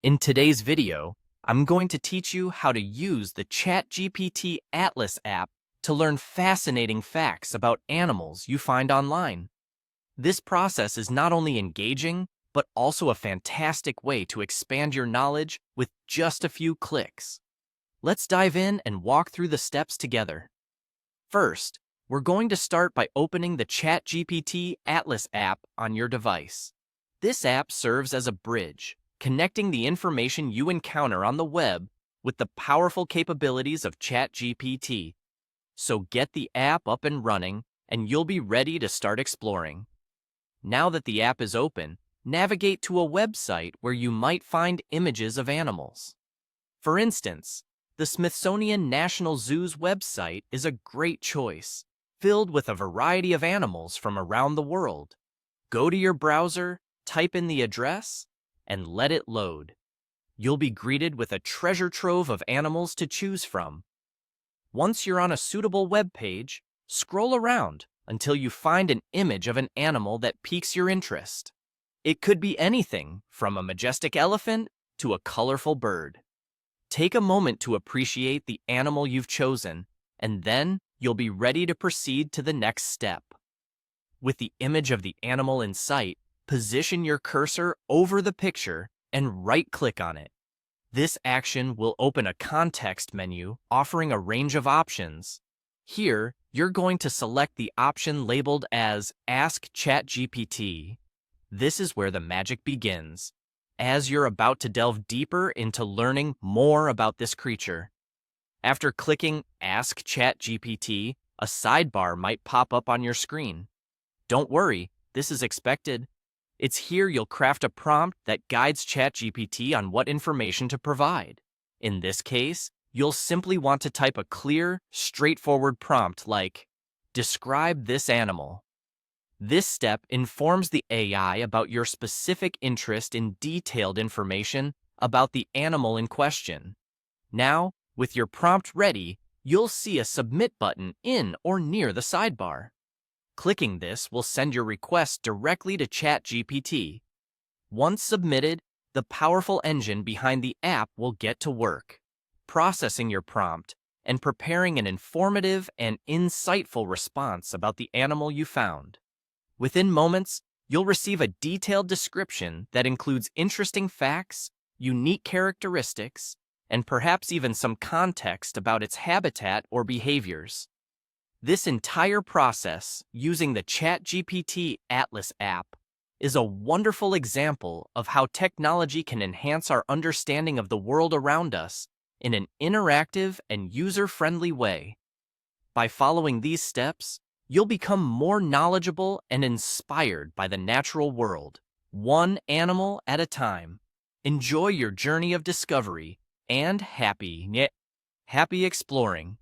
In today's video, I'm going to teach you how to use the ChatGPT Atlas app to learn fascinating facts about animals you find online. This process is not only engaging, but also a fantastic way to expand your knowledge with just a few clicks. Let's dive in and walk through the steps together. First, we're going to start by opening the ChatGPT Atlas app on your device. This app serves as a bridge, connecting the information you encounter on the web with the powerful capabilities of ChatGPT. So get the app up and running, and you'll be ready to start exploring. Now that the app is open, navigate to a website where you might find images of animals. For instance, the Smithsonian National Zoo's website is a great choice, filled with a variety of animals from around the world. Go to your browser, type in the address, and let it load. You'll be greeted with a treasure trove of animals to choose from. Once you're on a suitable web page, scroll around until you find an image of an animal that piques your interest. It could be anything from a majestic elephant to a colorful bird. Take a moment to appreciate the animal you've chosen, and then you'll be ready to proceed to the next step. With the image of the animal in sight, position your cursor over the picture and right-click on it. This action will open a context menu offering a range of options. Here, you're going to select the option labeled as Ask ChatGPT. This is where the magic begins, as you're about to delve deeper into learning more about this creature. After clicking Ask ChatGPT, a sidebar might pop up on your screen. Don't worry, this is expected. It's here you'll craft a prompt that guides ChatGPT on what information to provide. In this case, you'll simply want to type a clear, straightforward prompt like, "Describe this animal." This step informs the AI about your specific interest in detailed information about the animal in question. Now, with your prompt ready, you'll see a Submit button in or near the sidebar. Clicking this will send your request directly to ChatGPT. Once submitted, the powerful engine behind the app will get to work, processing your prompt and preparing an informative and insightful response about the animal you found. Within moments, you'll receive a detailed description that includes interesting facts, unique characteristics, and perhaps even some context about its habitat or behaviors. This entire process, using the ChatGPT Atlas app, is a wonderful example of how technology can enhance our understanding of the world around us in an interactive and user-friendly way. By following these steps, you'll become more knowledgeable and inspired by the natural world, one animal at a time. Enjoy your journey of discovery and happy exploring.